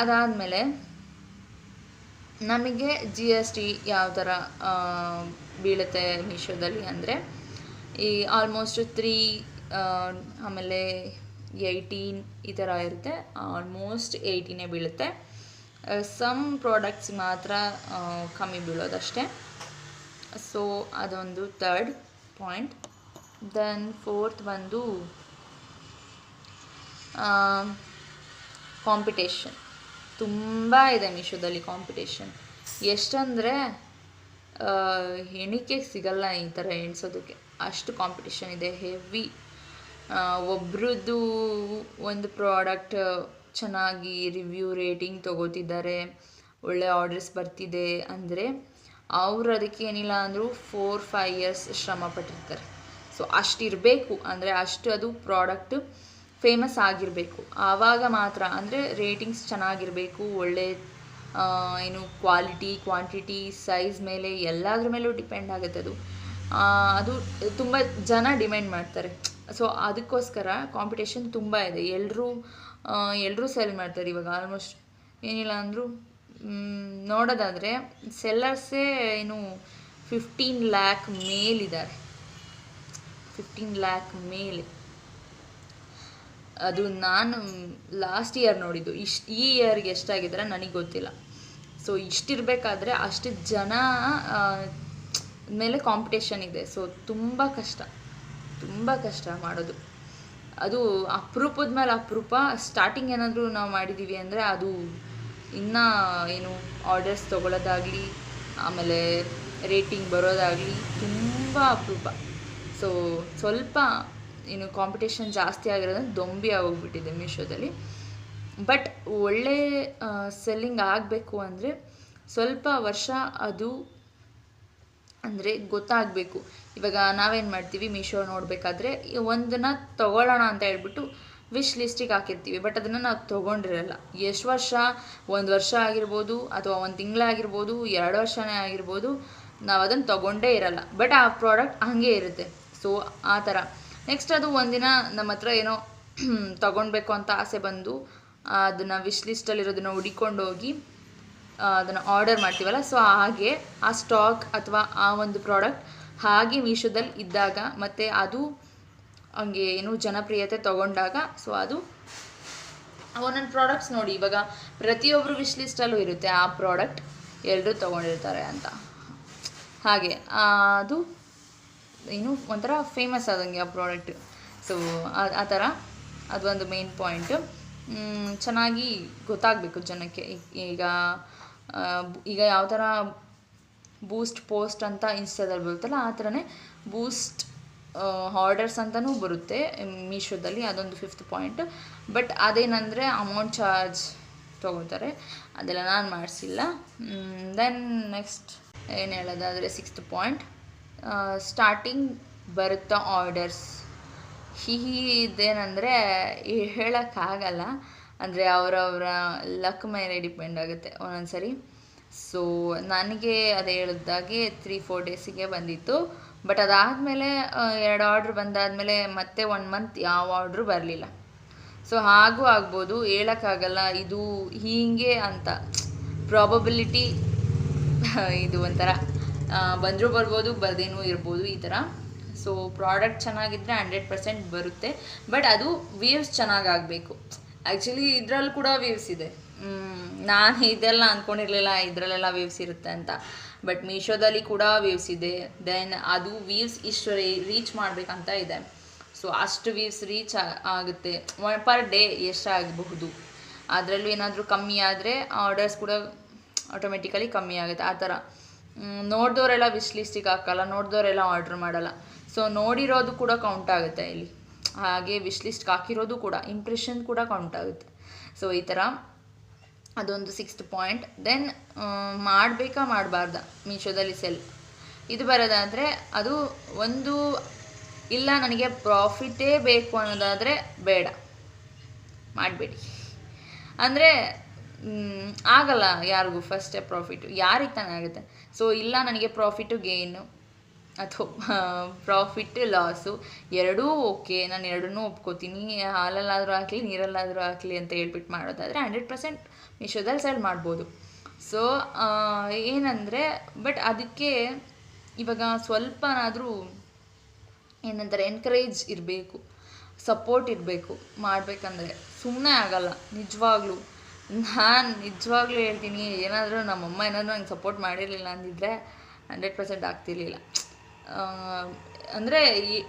ಅದಾದಮೇಲೆ ನಮಗೆ GST ಯಾವ ಥರ ಬೀಳುತ್ತೆ ಮೀಶೋದಲ್ಲಿ ಅಂದರೆ, ಈ ಆಲ್ಮೋಸ್ಟ್ 3 ಆಮೇಲೆ 18 ಈ ಥರ ಇರುತ್ತೆ. ಆಲ್ಮೋಸ್ಟ್ 18 ಬೀಳುತ್ತೆ. ಸಮ್ ಪ್ರಾಡಕ್ಟ್ಸ್ ಮಾತ್ರ ಕಮ್ಮಿ ಬೀಳೋದಷ್ಟೇ. ಸೊ ಅದೊಂದು ಥರ್ಡ್ ಪಾಯಿಂಟ್. ದೆನ್ ಫೋರ್ತ್ ಬಂದು ಕಾಂಪಿಟೇಷನ್. ತುಂಬ ಇದೆ ಮೀಶೋದಲ್ಲಿ ಕಾಂಪಿಟೇಷನ್. ಎಷ್ಟಂದರೆ ಎಣಿಕೆ ಸಿಗಲ್ಲ ಈ ಥರ ಎಣಿಸೋದಕ್ಕೆ, ಅಷ್ಟು ಕಾಂಪಿಟೇಷನ್ ಇದೆ, ಹೆವಿ. ಒಬ್ರದ್ದು ಒಂದು ಪ್ರಾಡಕ್ಟ್ ಚೆನ್ನಾಗಿ ರಿವ್ಯೂ ರೇಟಿಂಗ್ ತೊಗೋತಿದ್ದಾರೆ, ಒಳ್ಳೆ ಆರ್ಡರ್ಸ್ ಬರ್ತಿದೆ ಅಂದರೆ ಅವರು ಅದಕ್ಕೆ ಏನಿಲ್ಲ ಅಂದರೂ 4-5 ಇಯರ್ಸ್ ಶ್ರಮ ಪಟ್ಟಿರ್ತಾರೆ. ಸೊ ಅಷ್ಟಿರಬೇಕು, ಅಂದರೆ ಅಷ್ಟು ಅದು ಪ್ರಾಡಕ್ಟ್ ಫೇಮಸ್ ಆಗಿರಬೇಕು, ಆವಾಗ ಮಾತ್ರ. ಅಂದರೆ ರೇಟಿಂಗ್ಸ್ ಚೆನ್ನಾಗಿರಬೇಕು, ಒಳ್ಳೆ ಏನು ಕ್ವಾಲಿಟಿ, ಕ್ವಾಂಟಿಟಿ, ಸೈಜ್ ಮೇಲೆ ಎಲ್ಲದ್ರ ಮೇಲೂ ಡಿಪೆಂಡ್ ಆಗುತ್ತೆ ಅದು. ಅದು ತುಂಬ ಜನ ಡಿಮ್ಯಾಂಡ್ ಮಾಡ್ತಾರೆ. ಸೊ ಅದಕ್ಕೋಸ್ಕರ ಕಾಂಪಿಟೇಷನ್ ತುಂಬ ಇದೆ. ಎಲ್ಲರೂ ಸೆಲ್ ಮಾಡ್ತಾರೆ ಇವಾಗ. ಆಲ್ಮೋಸ್ಟ್ ಏನಿಲ್ಲ ಅಂದರೂ ನೋಡೋದಾದರೆ ಸೆಲ್ಲರ್ಸೇ ಏನು 15 lakh ಮೇಲಿದ್ದಾರೆ, 15 lakh ಮೇಲೆ. ಅದು ನಾನು ಲಾಸ್ಟ್ ಇಯರ್ ನೋಡಿದ್ದು. ಈ ಇಯರ್ಗೆ ಎಷ್ಟಾಗಿದ್ರೆ ನನಗೆ ಗೊತ್ತಿಲ್ಲ. ಸೊ ಇಷ್ಟಿರಬೇಕಾದ್ರೆ ಅಷ್ಟು ಜನ ಮೇಲೆ ಕಾಂಪಿಟೇಷನ್ ಇದೆ. ಸೊ ತುಂಬ ಕಷ್ಟ ಮಾಡೋದು. ಅದು ಅಪರೂಪದ ಮೇಲೆ ಅಪರೂಪ. ಸ್ಟಾರ್ಟಿಂಗ್ ಏನಾದರೂ ನಾವು ಮಾಡಿದ್ದೀವಿ ಅಂದರೆ ಅದು ಇನ್ನೂ ಏನು ಆರ್ಡರ್ಸ್ ತೊಗೊಳ್ಳೋದಾಗಲಿ, ಆಮೇಲೆ ರೇಟಿಂಗ್ ಬರೋದಾಗಲಿ ತುಂಬ ಅಪರೂಪ. ಸೊ ಸ್ವಲ್ಪ ಏನು ಕಾಂಪಿಟೇಷನ್ ಜಾಸ್ತಿ ಆಗಿರೋದ್ರಿಂದ ದೊಂಬಿ ಆಗೋಗ್ಬಿಟ್ಟಿದೆ ಮೀಶೋದಲ್ಲಿ. ಬಟ್ ಒಳ್ಳೆ ಸೆಲ್ಲಿಂಗ್ ಆಗಬೇಕು ಅಂದರೆ ಸ್ವಲ್ಪ ವರ್ಷ ಅದು ಅಂದರೆ ಗೊತ್ತಾಗಬೇಕು. ಇವಾಗ ನಾವೇನು ಮಾಡ್ತೀವಿ, ಮೀಶೋ ನೋಡಬೇಕಾದ್ರೆ ಒಂದನ್ನು ತೊಗೊಳ್ಳೋಣ ಅಂತ ಹೇಳ್ಬಿಟ್ಟು ವಿಶ್ ಲಿಸ್ಟಿಗೆ ಹಾಕಿರ್ತೀವಿ, ಬಟ್ ಅದನ್ನು ನಾವು ತೊಗೊಂಡಿರಲ್ಲ. ಎಷ್ಟು ವರ್ಷ, 1 ವರ್ಷ ಆಗಿರ್ಬೋದು, ಅಥವಾ 1 ತಿಂಗಳಾಗಿರ್ಬೋದು, 2 ವರ್ಷನೇ ಆಗಿರ್ಬೋದು, ನಾವು ಅದನ್ನು ತೊಗೊಂಡೇ ಇರಲ್ಲ. ಬಟ್ ಆ ಪ್ರಾಡಕ್ಟ್ ಹಾಗೇ ಇರುತ್ತೆ. ಸೊ ಆ ಥರ ನೆಕ್ಸ್ಟ್ ಅದು ಒಂದಿನ ನಮ್ಮ ಹತ್ರ ಏನೋ ತೊಗೊಳ್ಬೇಕು ಅಂತ ಆಸೆ ಬಂದು ಅದನ್ನು ವಿಶ್ ಲಿಸ್ಟಲ್ಲಿರೋದನ್ನು ಹುಡಿಕೊಂಡು ಹೋಗಿ ಅದನ್ನು ಆರ್ಡರ್ ಮಾಡ್ತೀವಲ್ಲ. ಸೊ ಹಾಗೆ ಆ ಸ್ಟಾಕ್ ಅಥವಾ ಆ ಒಂದು ಪ್ರಾಡಕ್ಟ್ ಹಾಗೆ ಮೀಶೋದಲ್ಲಿ ಇದ್ದಾಗ, ಮತ್ತು ಅದು ಹಂಗೆ ಏನು ಜನಪ್ರಿಯತೆ ತೊಗೊಂಡಾಗ, ಸೊ ಅದು ಒಂದೊಂದು ಪ್ರಾಡಕ್ಟ್ಸ್ ನೋಡಿ, ಇವಾಗ ಪ್ರತಿಯೊಬ್ಬರು ವಿಶ್ ಲಿಸ್ಟಲ್ಲೂ ಇರುತ್ತೆ ಆ ಪ್ರಾಡಕ್ಟ್ ಎಲ್ಲರೂ ತೊಗೊಂಡಿರ್ತಾರೆ ಅಂತ. ಹಾಗೆ ಅದು ಏನು ಒಂಥರ ಫೇಮಸ್ ಆದಂಗೆ ಆ ಪ್ರಾಡಕ್ಟ್. ಸೊ ಆ ಥರ ಅದೊಂದು ಮೇನ್ ಪಾಯಿಂಟು. ಚೆನ್ನಾಗಿ ಗೊತ್ತಾಗಬೇಕು ಜನಕ್ಕೆ. ಈಗ ಯಾವ ಥರ ಬೂಸ್ಟ್ ಪೋಸ್ಟ್ ಅಂತ ಇನ್ಸ್ಟಾದಲ್ಲಿ ಬರುತ್ತಲ್ಲ, ಆ ಥರನೇ ಬೂಸ್ಟ್ ಆರ್ಡರ್ಸ್ ಅಂತಲೂ ಬರುತ್ತೆ ಮೀಶೋದಲ್ಲಿ. ಅದೊಂದು 5th ಪಾಯಿಂಟ್. ಬಟ್ ಅದೇನಂದರೆ ಅಮೌಂಟ್ ಚಾರ್ಜ್ ತೊಗೋತಾರೆ, ಅದೆಲ್ಲ ನಾನು ಮಾಡಿಸಿಲ್ಲ. ದೆನ್ ನೆಕ್ಸ್ಟ್ ಏನು ಹೇಳೋದಾದರೆ 6th ಪಾಯಿಂಟ್, ಸ್ಟಾರ್ಟಿಂಗ್ ಬರುತ್ತಾ ಆರ್ಡರ್ಸ್. ಇದೇನೆಂದರೆ ಹೇಳೋಕ್ಕಾಗಲ್ಲ, ಅಂದರೆ ಅವರವರ ಲಕ್ ಮೇಲೆ ಡಿಪೆಂಡ್ ಆಗುತ್ತೆ ಒಂದೊಂದು ಸರಿ. ಸೊ ನನಗೆ ಅದೇ ಹೇಳಿದಾಗೆ 3-4 ಡೇಸಿಗೆ ಬಂದಿತ್ತು. ಬಟ್ ಅದಾದಮೇಲೆ 2 ಆರ್ಡ್ರ್ ಬಂದಾದಮೇಲೆ ಮತ್ತೆ 1 ಮಂತ್ ಯಾವ ಆರ್ಡ್ರು ಬರಲಿಲ್ಲ. ಸೊ ಹಾಗೂ ಆಗ್ಬೋದು, ಹೇಳೋಕ್ಕಾಗಲ್ಲ ಇದು ಹೀಗೆ ಅಂತ. ಪ್ರಾಬಬಿಲಿಟಿ ಇದು ಒಂಥರ ಬಂದರೂ ಬರ್ಬೋದು, ಬರ್ದೇನೂ ಇರ್ಬೋದು ಈ ಥರ. ಸೊ ಪ್ರಾಡಕ್ಟ್ ಚೆನ್ನಾಗಿದ್ದರೆ 100% ಬರುತ್ತೆ. ಬಟ್ ಅದು ವ್ಯೂಸ್ ಚೆನ್ನಾಗಾಗಬೇಕು. ಆ್ಯಕ್ಚುಲಿ ಇದರಲ್ಲಿ ಕೂಡ ವ್ಯೂಸ್ ಇದೆ. ನಾನು ಇದೆಲ್ಲ ಅಂದ್ಕೊಂಡಿರಲಿಲ್ಲ ಇದರಲ್ಲೆಲ್ಲ ವ್ಯೂಸ್ ಇರುತ್ತೆ ಅಂತ. ಬಟ್ ಮೀಶೋದಲ್ಲಿ ಕೂಡ ವ್ಯೂಸ್ ಇದೆ. ದೆನ್ ಅದು ವ್ಯೂಸ್ ಇಷ್ಟು ರೀಚ್ ಮಾಡಬೇಕಂತ ಇದೆ. ಸೊ ಅಷ್ಟು ವ್ಯೂಸ್ ರೀಚ್ ಆಗುತ್ತೆ ಪರ್ ಡೇ ಎಷ್ಟಾಗಬಹುದು. ಅದರಲ್ಲೂ ಏನಾದರೂ ಕಮ್ಮಿ ಆದರೆ ಆರ್ಡರ್ಸ್ ಕೂಡ ಆಟೋಮೆಟಿಕಲಿ ಕಮ್ಮಿ ಆಗುತ್ತೆ. ಆ ಥರ ನೋಡಿದವರೆಲ್ಲ ವಿಶ್ ಲಿಸ್ಟಿಗೆ ಹಾಕಲ್ಲ, ನೋಡಿದವರೆಲ್ಲ ಆರ್ಡ್ರ್ ಮಾಡಲ್ಲ. ಸೊ ನೋಡಿರೋದು ಕೂಡ ಕೌಂಟ್ ಆಗುತ್ತೆ ಇಲ್ಲಿ. ಹಾಗೆ ವಿಶ್ ಲಿಸ್ಟ್ಗೆ ಹಾಕಿರೋದು ಕೂಡ, ಇಂಪ್ರೆಷನ್ ಕೂಡ ಕೌಂಟ್ ಆಗುತ್ತೆ. ಸೊ ಈ ಥರ ಅದೊಂದು 6th ಪಾಯಿಂಟ್. ದೆನ್ ಮಾಡಬೇಕಾ ಮಾಡಬಾರ್ದ ಮೀಶೋದಲ್ಲಿ ಸೆಲ್ ಇದು ಬರೋದಾದರೆ, ಅದು ಒಂದು ಇಲ್ಲ ನನಗೆ ಪ್ರಾಫಿಟೇ ಬೇಕು ಅನ್ನೋದಾದರೆ ಬೇಡ, ಮಾಡಬೇಡಿ. ಅಂದರೆ ಆಗಲ್ಲ ಯಾರಿಗೂ ಫಸ್ಟೇ ಪ್ರಾಫಿಟು, ಯಾರಿಗೆ ತಾನೇ ಆಗುತ್ತೆ. ಸೊ ಇಲ್ಲ ನನಗೆ ಪ್ರಾಫಿಟು ಗೇನು ಅಥವಾ ಪ್ರಾಫಿಟ್ ಲಾಸು ಎರಡೂ ಓಕೆ, ನಾನು ಎರಡನ್ನೂ ಒಪ್ಕೋತೀನಿ. ಹಾಲಲ್ಲಾದರೂ ಹಾಕಲಿ ನೀರಲ್ಲಾದರೂ ಹಾಕಲಿ ಅಂತ ಹೇಳ್ಬಿಟ್ಟು ಮಾಡೋದಾದರೆ 100% ಮೀಶೋದಲ್ಲಿ ಸೆಲ್ ಮಾಡ್ಬೋದು. ಸೊ ಏನಂದರೆ ಬಟ್ ಅದಕ್ಕೆ ಇವಾಗ ಸ್ವಲ್ಪನಾದರೂ ಏನಂತಾರೆ ಎನ್ಕರೇಜ್ ಇರಬೇಕು, ಸಪೋರ್ಟ್ ಇರಬೇಕು ಮಾಡಬೇಕಂದ್ರೆ. ಸುಮ್ಮನೆ ಆಗಲ್ಲ ನಿಜವಾಗ್ಲೂ. ನಾನು ನಿಜವಾಗ್ಲೂ ಹೇಳ್ತೀನಿ, ಏನಾದರೂ ನಮ್ಮಮ್ಮ ಏನಾದರೂ ನಂಗೆ ಸಪೋರ್ಟ್ ಮಾಡಿರಲಿಲ್ಲ ಅಂದಿದ್ರೆ 100% ಆಗ್ತಿರ್ಲಿಲ್ಲ. ಅಂದರೆ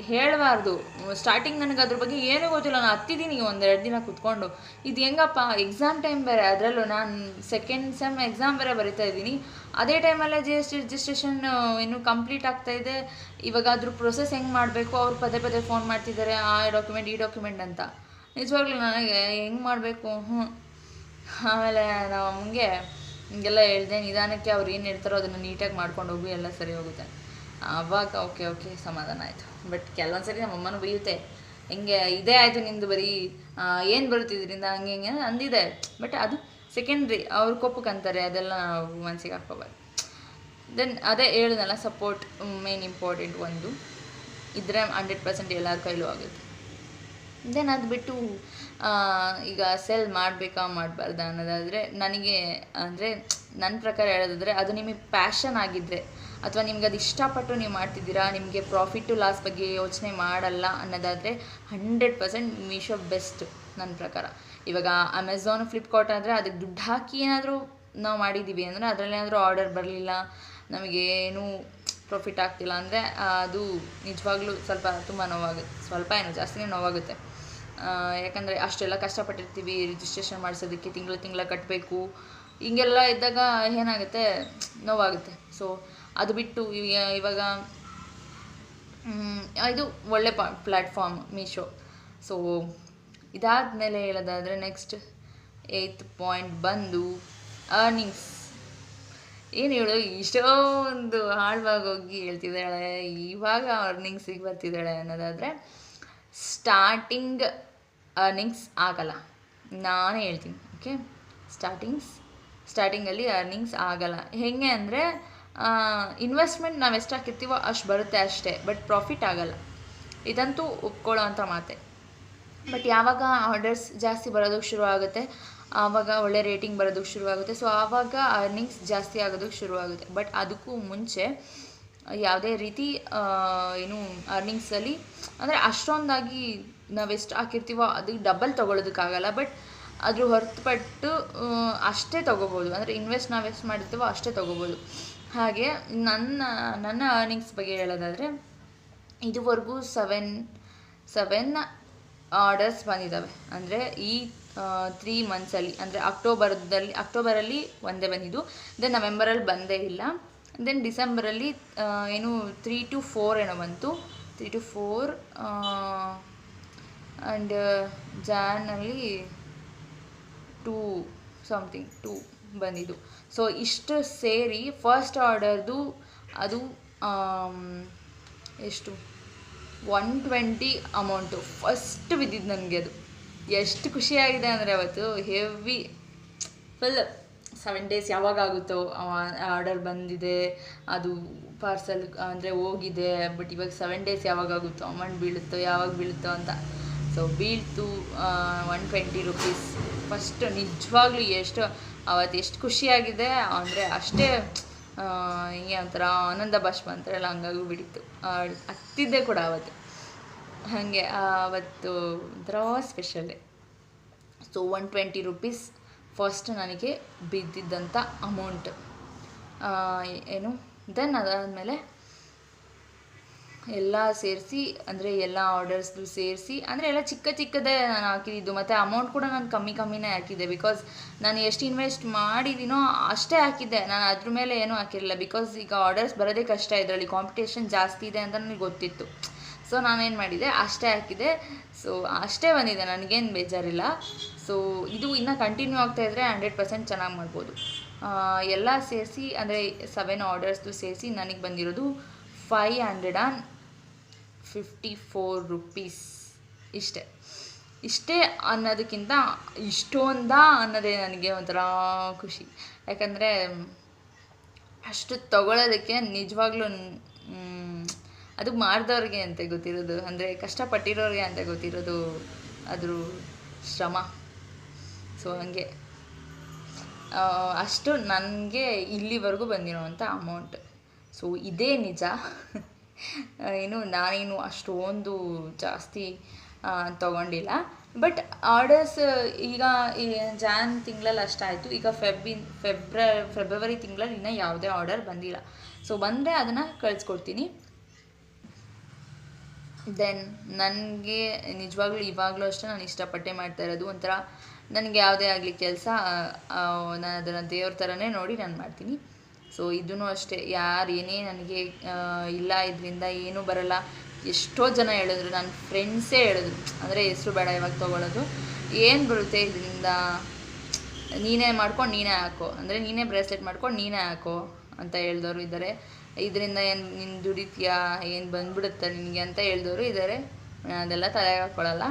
ಹೇಳಬಾರ್ದು. ಸ್ಟಾರ್ಟಿಂಗ್ ನನಗೆ ಅದ್ರ ಬಗ್ಗೆ ಏನೂ ಗೊತ್ತಿಲ್ಲ, ನಾನು ಹತ್ತಿದ್ದೀನಿ 1-2 ದಿನ ಕೂತ್ಕೊಂಡು. ಇದು ಹೆಂಗಪ್ಪ, ಎಕ್ಸಾಮ್ ಟೈಮ್ ಬೇರೆ, ಅದರಲ್ಲೂ ನಾನು 2nd ಸೆಮ್ ಎಕ್ಸಾಮ್ ಬೇರೆ ಬರಿತಾ ಇದ್ದೀನಿ. ಅದೇ ಟೈಮಲ್ಲೇ GST ರಿಜಿಸ್ಟ್ರೇಷನ್ ಇನ್ನೂ ಕಂಪ್ಲೀಟ್ ಆಗ್ತಾಯಿದೆ. ಇವಾಗ ಅದ್ರ ಪ್ರೊಸೆಸ್ ಹೆಂಗೆ ಮಾಡಬೇಕು, ಅವ್ರು ಪದೇ ಪದೇ ಫೋನ್ ಮಾಡ್ತಿದ್ದಾರೆ, ಆ ಡಾಕ್ಯುಮೆಂಟ್ ಈ ಡಾಕ್ಯುಮೆಂಟ್ ಅಂತ. ನಿಜವಾಗ್ಲೂ ನನಗೆ ಹೆಂಗೆ ಮಾಡಬೇಕು. ಆಮೇಲೆ ನಾವು ನಮಗೆ ಹಿಂಗೆಲ್ಲ ಹೇಳ್ದೆ, ನಿಧಾನಕ್ಕೆ ಅವ್ರು ಏನು ಹೇಳ್ತಾರೋ ಅದನ್ನು ನೀಟಾಗಿ ಮಾಡ್ಕೊಂಡು ಹೋಗಿ ಎಲ್ಲ ಸರಿ ಹೋಗುತ್ತೆ. ಆವಾಗ ಓಕೆ ಸಮಾಧಾನ ಆಯಿತು. ಬಟ್ ಕೆಲವೊಂದು ಸರಿ ನಮ್ಮಮ್ಮನೂ ಬೈಯುತ್ತೆ, ಹೆಂಗೆ ಇದೇ ಆಯಿತು ನಿಂದು ಬರೀ ಏನು ಬರುತ್ತಿದ್ರಿಂದ ಹಂಗೆ ಹಿಂಗೆ ಅಂದಿದೆ. ಬಟ್ ಅದು ಸೆಕೆಂಡ್ರಿ, ಅವ್ರ ಕೋಪಕ್ಕೆ ಅಂತಾರೆ, ಅದೆಲ್ಲ ನಾವು ಮನಸ್ಸಿಗೆ ಹಾಕ್ಕೋಬಾರ್ದು. ದೆನ್ ಅದೇ ಹೇಳಿದ್ನಲ್ಲ, ಸಪೋರ್ಟ್ ಮೇನ್ ಇಂಪಾರ್ಟೆಂಟ್. ಒಂದು ಇದ್ದರೆ 100% ಎಲ್ಲರ ಕೈಲೂ ಆಗುತ್ತೆ. ದೆನ್ ಅದು ಬಿಟ್ಟು ಈಗ ಸೆಲ್ ಮಾಡಬೇಕಾ ಮಾಡಬಾರ್ದ ಅನ್ನೋದಾದರೆ, ನನಗೆ ಅಂದರೆ ನನ್ನ ಪ್ರಕಾರ ಹೇಳೋದಾದರೆ, ಅದು ನಿಮಗೆ ಪ್ಯಾಷನ್ ಆಗಿದ್ದರೆ ಅಥವಾ ನಿಮ್ಗೆ ಅದು ಇಷ್ಟಪಟ್ಟು ನೀವು ಮಾಡ್ತಿದ್ದೀರಾ, ನಿಮಗೆ ಪ್ರಾಫಿಟ್ಟು ಲಾಸ್ ಬಗ್ಗೆ ಯೋಚನೆ ಮಾಡಲ್ಲ ಅನ್ನೋದಾದರೆ 100% ಮೀಶೋ ಬೆಸ್ಟ್ ನನ್ನ ಪ್ರಕಾರ. ಇವಾಗ ಅಮೆಝಾನ್, ಫ್ಲಿಪ್ಕಾರ್ಟ್ ಆದರೆ ಅದಕ್ಕೆ ದುಡ್ಡು ಹಾಕಿ ಏನಾದರೂ ನಾವು ಮಾಡಿದ್ದೀವಿ ಅಂದರೆ, ಅದರಲ್ಲೇನಾದರೂ ಆರ್ಡರ್ ಬರಲಿಲ್ಲ, ನಮಗೇನು ಪ್ರಾಫಿಟ್ ಆಗ್ತಿಲ್ಲ ಅಂದರೆ ಅದು ನಿಜವಾಗ್ಲೂ ಸ್ವಲ್ಪ ತುಂಬ ನೋವಾಗುತ್ತೆ. ಸ್ವಲ್ಪ ಏನು ಜಾಸ್ತಿನೇ ನೋವಾಗುತ್ತೆ. ಯಾಕಂದರೆ ಅಷ್ಟೆಲ್ಲ ಕಷ್ಟಪಟ್ಟಿರ್ತೀವಿ ರಿಜಿಸ್ಟ್ರೇಷನ್ ಮಾಡಿಸೋದಕ್ಕೆ, ತಿಂಗಳ ಕಟ್ಟಬೇಕು. ಹಿಂಗೆಲ್ಲ ಇದ್ದಾಗ ಏನಾಗುತ್ತೆ, ನೋವಾಗುತ್ತೆ. ಸೊ ಅದು ಬಿಟ್ಟು ಇವಾಗ ಇದು ಒಳ್ಳೆ ಪ್ಲ್ಯಾಟ್ಫಾರ್ಮ್ ಮೀಶೋ. ಸೊ ಇದಾದಮೇಲೆ ಹೇಳೋದಾದರೆ ನೆಕ್ಸ್ಟ್ 8th ಪಾಯಿಂಟ್ ಬಂದು ಅರ್ನಿಂಗ್ಸ್. ಏನು ಹೇಳು, ಇಷ್ಟೊಂದು ಆಳವಾಗಿ ಹೋಗಿ ಹೇಳ್ತಿದ್ದಾಳೆ, ಇವಾಗ ಅರ್ನಿಂಗ್ಸಿಗೆ ಬರ್ತಿದ್ದಾಳೆ ಅನ್ನೋದಾದರೆ, ಸ್ಟಾರ್ಟಿಂಗ್ ಅರ್ನಿಂಗ್ಸ್ ಆಗಲ್ಲ, ನಾನೇ ಹೇಳ್ತೀನಿ. ಓಕೆ, ಸ್ಟಾರ್ಟಿಂಗಲ್ಲಿ ಅರ್ನಿಂಗ್ಸ್ ಆಗಲ್ಲ. ಹೇಗೆ ಅಂದರೆ ಇನ್ವೆಸ್ಟ್ಮೆಂಟ್ ನಾವು ಎಷ್ಟು ಹಾಕಿರ್ತೀವೋ ಅಷ್ಟು ಬರುತ್ತೆ ಅಷ್ಟೇ, ಬಟ್ ಪ್ರಾಫಿಟ್ ಆಗಲ್ಲ. ಇದಂತೂ ಒಪ್ಕೊಳ್ಳೋ ಅಂಥ ಮಾತೆ. ಬಟ್ ಯಾವಾಗ ಆರ್ಡರ್ಸ್ ಜಾಸ್ತಿ ಬರೋದಕ್ಕೆ ಶುರು ಆಗುತ್ತೆ, ಆವಾಗ ಒಳ್ಳೆ ರೇಟಿಂಗ್ ಬರೋದಕ್ಕೆ ಶುರುವಾಗುತ್ತೆ. ಸೊ ಆವಾಗ ಅರ್ನಿಂಗ್ಸ್ ಜಾಸ್ತಿ ಆಗೋದಕ್ಕೆ ಶುರುವಾಗುತ್ತೆ. ಬಟ್ ಅದಕ್ಕೂ ಮುಂಚೆ ಯಾವುದೇ ರೀತಿ ಏನು ಅರ್ನಿಂಗ್ಸಲ್ಲಿ ಅಂದರೆ ಅಷ್ಟೊಂದಾಗಿ ನಾವೆಷ್ಟು ಹಾಕಿರ್ತೀವೋ ಅದಕ್ಕೆ ಡಬಲ್ ತೊಗೊಳೋದಕ್ಕಾಗಲ್ಲ. ಬಟ್ ಅದ್ರ ಹೊರತುಪಟ್ಟು ಅಷ್ಟೇ ತೊಗೋಬೋದು. ಅಂದರೆ ನಾವೆಷ್ಟು ಮಾಡಿರ್ತೀವೋ ಅಷ್ಟೇ ತೊಗೋಬೋದು. ಹಾಗೆ ನನ್ನ ಅರ್ನಿಂಗ್ಸ್ ಬಗ್ಗೆ ಹೇಳೋದಾದರೆ, ಇದುವರೆಗೂ 7 ಆರ್ಡರ್ಸ್ ಬಂದಿದ್ದಾವೆ. ಅಂದರೆ ಈ 3 ಮಂತ್ಸಲ್ಲಿ, ಅಂದರೆ ಅಕ್ಟೋಬರಲ್ಲಿ ಒಂದೇ ಬಂದಿದ್ದು. ದೆನ್ ನವೆಂಬರಲ್ಲಿ ಬಂದೇ ಇಲ್ಲ. ದೆನ್ ಡಿಸೆಂಬರಲ್ಲಿ ಏನು 3 to 4 ಏನೋ ಬಂತು, 3 to 4 ಆ್ಯಂಡ್ ಜಾನಲ್ಲಿ 2 ಬಂದಿದ್ದು. ಸೊ ಇಷ್ಟು ಸೇರಿ ಫಸ್ಟ್ ಆರ್ಡರ್ದು ಅದು ಎಷ್ಟು 120 ಅಮೌಂಟು ಫಸ್ಟ್ ಬಿದ್ದಿದ್ದು ನನಗೆ. ಅದು ಎಷ್ಟು ಖುಷಿಯಾಗಿದೆ ಅಂದರೆ ಅವತ್ತು ಹೆವಿ ಫುಲ್ 7 days ಯಾವಾಗ ಆಗುತ್ತೋ ಆರ್ಡರ್ ಬಂದಿದೆ, ಅದು ಪಾರ್ಸಲ್ ಅಂದರೆ ಹೋಗಿದೆ. ಬಟ್ ಇವಾಗ 7 days ಯಾವಾಗ ಆಗುತ್ತೋ, ಅಮೌಂಟ್ ಯಾವಾಗ ಬೀಳುತ್ತೋ ಅಂತ. ಸೊ ಬೀಳ್ತು 120 ರೂಪೀಸ್ ಫಸ್ಟ್. ನಿಜವಾಗ್ಲೂ ಅವತ್ತು ಎಷ್ಟು ಖುಷಿಯಾಗಿದೆ ಅಂದರೆ ಅಷ್ಟೇ, ಹಿಂಗೆ ಒಂಥರ ಆನಂದ ಬಾಷ್ಪ ಅಂತಾರಲ್ಲ, ಹಂಗಾಗೂ ಬಿಡಿತ್ತು. ಹತ್ತಿದ್ದೆ ಕೂಡ ಅವತ್ತು. ಹಾಗೆ ಅವತ್ತು ಒಂಥರ ಸ್ಪೆಷಲ್ಲೇ. ಸೊ 120 ರೂಪೀಸ್ ಫಸ್ಟ್ ನನಗೆ ಬಿದ್ದಿದ್ದಂಥ ಅಮೌಂಟ್ ಏನು. ದೆನ್ ಅದಾದಮೇಲೆ ಎಲ್ಲ ಸೇರಿಸಿ ಅಂದರೆ ಎಲ್ಲ ಆರ್ಡರ್ಸ್ದು ಸೇರಿಸಿ ಅಂದರೆ ಎಲ್ಲ ಚಿಕ್ಕ ಚಿಕ್ಕದೇ ನಾನು ಹಾಕಿದ್ದು, ಮತ್ತು ಅಮೌಂಟ್ ಕೂಡ ನಾನು ಕಮ್ಮಿನೇ ಹಾಕಿದ್ದೆ. ಬಿಕಾಸ್ ನಾನು ಎಷ್ಟು ಇನ್ವೆಸ್ಟ್ ಮಾಡಿದ್ದೀನೋ ಅಷ್ಟೇ ಹಾಕಿದ್ದೆ, ನಾನು ಅದ್ರ ಮೇಲೆ ಏನೂ ಹಾಕಿರಲಿಲ್ಲ. ಬಿಕಾಸ್ ಈಗ ಆರ್ಡರ್ಸ್ ಬರೋದೇ ಕಷ್ಟ, ಇದರಲ್ಲಿ ಕಾಂಪಿಟೇಷನ್ ಜಾಸ್ತಿ ಇದೆ ಅಂತ ನನಗೆ ಗೊತ್ತಿತ್ತು. ಸೊ ನಾನೇನು ಮಾಡಿದೆ, ಅಷ್ಟೇ ಹಾಕಿದೆ. ಸೊ ಅಷ್ಟೇ ಬಂದಿದೆ, ನನಗೇನು ಬೇಜಾರಿಲ್ಲ. ಸೊ ಇದು ಇನ್ನೂ ಕಂಟಿನ್ಯೂ ಆಗ್ತಾಯಿದ್ರೆ 100% ಚೆನ್ನಾಗಿ ಮಾಡ್ಬೋದು. ಎಲ್ಲ ಸೇರಿಸಿ ಅಂದರೆ 7 ಆರ್ಡರ್ಸ್ದು ಸೇರಿಸಿ ನನಗೆ ಬಂದಿರೋದು 554 ರುಪೀಸ್. ಇಷ್ಟೇ ಅನ್ನೋದಕ್ಕಿಂತ ಇಷ್ಟೊಂದ ಅನ್ನೋದೇ ನನಗೆ ಒಂಥರ ಖುಷಿ. ಯಾಕಂದರೆ ಅಷ್ಟು ತಗೊಳ್ಳೋದಕ್ಕೆ ನಿಜವಾಗ್ಲೂ ಅದು ಮಾಡಿದವ್ರಿಗೆ ಅಂತ ಗೊತ್ತಿರೋದು, ಅಂದರೆ ಕಷ್ಟಪಟ್ಟಿರೋರಿಗೆ ಅಂತ ಗೊತ್ತಿರೋದು ಅದ್ರ ಶ್ರಮ. ಸೊ ಹಂಗೆ ಅಷ್ಟು ನನಗೆ ಇಲ್ಲಿವರೆಗೂ ಬಂದಿರೋವಂಥ ಅಮೌಂಟ್. ಸೊ ಇದೇ ನಿಜ. ನಾನೇನು ಅಷ್ಟೊಂದು ಜಾಸ್ತಿ ತೊಗೊಂಡಿಲ್ಲ. ಬಟ್ ಆರ್ಡರ್ಸ್ ಈಗ ಜಾನ್ ತಿಂಗಳಲ್ಲಿ ಅಷ್ಟಾಯಿತು. ಈಗ ಫೆಬ್ರವರಿ ತಿಂಗಳಲ್ಲಿ ಇನ್ನೂ ಯಾವುದೇ ಆರ್ಡರ್ ಬಂದಿಲ್ಲ. ಸೊ ಬಂದರೆ ಅದನ್ನು ಕಳಿಸ್ಕೊಡ್ತೀನಿ. ದೆನ್ ನನಗೆ ನಿಜವಾಗ್ಲೂ ಇವಾಗಲೂ ಅಷ್ಟೇ ನಾನು ಇಷ್ಟಪಟ್ಟೆ ಮಾಡ್ತಾ ಇರೋದು. ಒಂಥರ ನನಗೆ ಯಾವುದೇ ಆಗಲಿ ಕೆಲಸ ನಾನು ಅದನ್ನು ದೇವ್ರ ಥರನೇ ನೋಡಿ ನಾನು ಮಾಡ್ತೀನಿ. ಸೊ ಇದೂ ಅಷ್ಟೇ, ಯಾರು ಏನೇ ನನಗೆ ಇಲ್ಲ ಇದರಿಂದ ಏನೂ ಬರಲ್ಲ ಎಷ್ಟೋ ಜನ ಹೇಳಿದ್ರು, ನನ್ನ ಫ್ರೆಂಡ್ಸೇ ಹೇಳಿದ್ರು. ಅಂದರೆ ಹೆಸರು ಬೇಡ ಇವಾಗ ತೊಗೊಳ್ಳೋದು, ಏನು ಬರುತ್ತೆ ಇದರಿಂದ, ನೀನೇ ಮಾಡ್ಕೊಂಡು ನೀನೇ ಹಾಕೋ, ಅಂದರೆ ನೀನೇ ಬ್ರೇಸ್ಲೆಟ್ ಮಾಡ್ಕೊಂಡು ನೀನೇ ಹಾಕೋ ಅಂತ ಹೇಳ್ದವರು ಇದ್ದಾರೆ. ಇದರಿಂದ ಏನು ನೀನು ದುಡಿತೀಯಾ, ಏನು ಬಂದ್ಬಿಡುತ್ತೆ ನಿನಗೆ ಅಂತ ಹೇಳ್ದವರು ಇದ್ದಾರೆ. ಅದೆಲ್ಲ ತಲೆಗೆ ಹಾಕ್ಕೊಳ್ಳಲ್ಲ.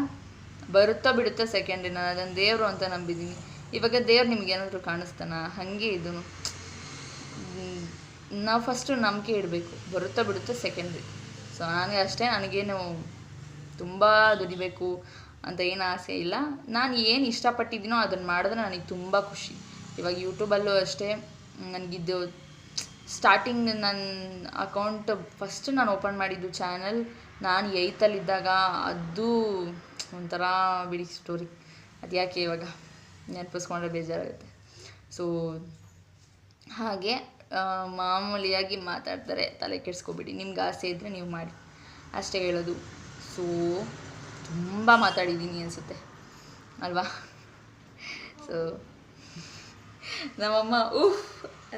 ಬರುತ್ತೋ ಬಿಡುತ್ತೋ ಸೆಕೆಂಡ್ರಿ, ನಾನು ಅದನ್ನು ದೇವರು ಅಂತ ನಂಬಿದ್ದೀನಿ. ಇವಾಗ ದೇವ್ರು ನಿಮ್ಗೇನಾದರೂ ಕಾಣಿಸ್ತಾನ? ಹಾಗೆ ಇದೂ ನಾವು ಫಸ್ಟು ನಂಬಿಕೆ ಇಡಬೇಕು. ಬರುತ್ತೋ ಬಿಡುತ್ತೋ ಸೆಕೆಂಡ್ರಿ. ಸೊ ನನಗೆ ಅಷ್ಟೇ, ನನಗೇನು ತುಂಬ ದುಡಿಬೇಕು ಅಂತ ಏನು ಆಸೆ ಇಲ್ಲ. ನಾನು ಏನು ಇಷ್ಟಪಟ್ಟಿದ್ದೀನೋ ಅದನ್ನು ಮಾಡಿದ್ರೆ ನನಗೆ ತುಂಬ ಖುಷಿ. ಇವಾಗ ಯೂಟ್ಯೂಬಲ್ಲೂ ಅಷ್ಟೇ, ನನಗಿದ್ದು ಸ್ಟಾರ್ಟಿಂಗ್ ನನ್ನ ಅಕೌಂಟ್ ಫಸ್ಟ್ ನಾನು ಓಪನ್ ಮಾಡಿದ್ದು ಚಾನಲ್ ನಾನು 8th ಅದು ಒಂಥರ ಬಿಡಿ ಸ್ಟೋರಿ. ಅದು ಯಾಕೆ ಇವಾಗ ನೆನಪಿಸ್ಕೊಂಡ್ರೆ ಬೇಜಾರಾಗುತ್ತೆ. ಸೊ ಹಾಗೆ ಮಾಮೂಲಿಯಾಗಿ ಮಾತಾಡ್ತಾರೆ, ತಲೆ ಕೆಡಿಸ್ಕೊಬಿಡಿ. ನಿಮ್ಗೆ ಆಸೆ ಇದ್ದರೆ ನೀವು ಮಾಡಿ, ಅಷ್ಟೇ ಹೇಳೋದು. ಸೊ ತುಂಬ ಮಾತಾಡಿದ್ದೀನಿ ಅನಿಸುತ್ತೆ ಅಲ್ವಾ? ಸೊ ನಮ್ಮಮ್ಮ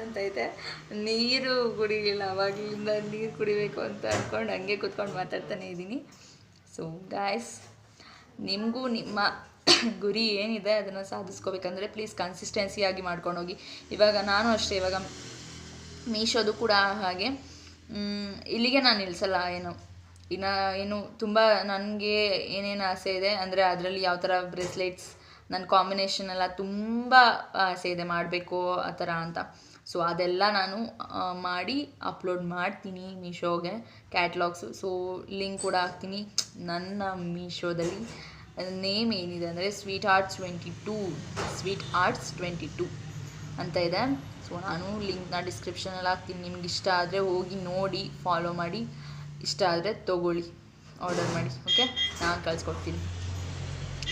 ಅಂತೈತೆ, ನೀರು ಕುಡಿಲಿಲ್ಲ, ಅವಾಗಲಿಂದ ನೀರು ಕುಡಿಬೇಕು ಅಂತ ಅಂದ್ಕೊಂಡು ಹಂಗೆ ಕೂತ್ಕೊಂಡು ಮಾತಾಡ್ತಾನೆ ಇದ್ದೀನಿ. ಸೊ ಗಾಯ್ಸ್, ನಿಮಗೂ ನಿಮ್ಮ ಗುರಿ ಏನಿದೆ ಅದನ್ನು ಸಾಧಿಸ್ಕೋಬೇಕಂದ್ರೆ ಪ್ಲೀಸ್ ಕನ್ಸಿಸ್ಟೆನ್ಸಿಯಾಗಿ ಮಾಡ್ಕೊಂಡೋಗಿ. ಇವಾಗ ನಾನು ಅಷ್ಟೇ, ಇವಾಗ ಮೀಶೋದು ಕೂಡ ಹಾಗೆ, ಇಲ್ಲಿಗೆ ನಾನು ನಿಲ್ಲಿಸಲ್ಲ. ಏನು ತುಂಬ ನನಗೆ ಏನೇನು ಆಸೆ ಇದೆ ಅಂದರೆ ಅದರಲ್ಲಿ ಯಾವ ಥರ ಬ್ರೇಸ್ಲೆಟ್ಸ್ ನನ್ನ ಕಾಂಬಿನೇಷನ್ ಎಲ್ಲ ತುಂಬ ಆಸೆ ಇದೆ ಮಾಡಬೇಕು ಆ ಥರ ಅಂತ. ಸೊ ಅದೆಲ್ಲ ನಾನು ಮಾಡಿ ಅಪ್ಲೋಡ್ ಮಾಡ್ತೀನಿ ಮೀಶೋಗೆ, ಕ್ಯಾಟ್ಲಾಗ್ಸು. ಸೊ ಲಿಂಕ್ ಕೂಡ ಹಾಕ್ತೀನಿ. ನನ್ನ ಮೀಶೋದಲ್ಲಿ ನೇಮ್ ಏನಿದೆ ಅಂದರೆ ಸ್ವೀಟ್ ಆರ್ಟ್ಸ್ 22 ಅಂತ ಇದೆ. ಸೊ ನಾನು ಲಿಂಕ್ನ ಡಿಸ್ಕ್ರಿಪ್ಷನಲ್ಲಿ ಹಾಕ್ತೀನಿ. ನಿಮ್ಗೆ ಇಷ್ಟ ಆದರೆ ಹೋಗಿ ನೋಡಿ, ಫಾಲೋ ಮಾಡಿ, ಇಷ್ಟ ಆದರೆ ತೊಗೊಳ್ಳಿ, ಆರ್ಡರ್ ಮಾಡಿ. ಓಕೆ, ನಾನು ಕಳಿಸ್ಕೊಡ್ತೀನಿ,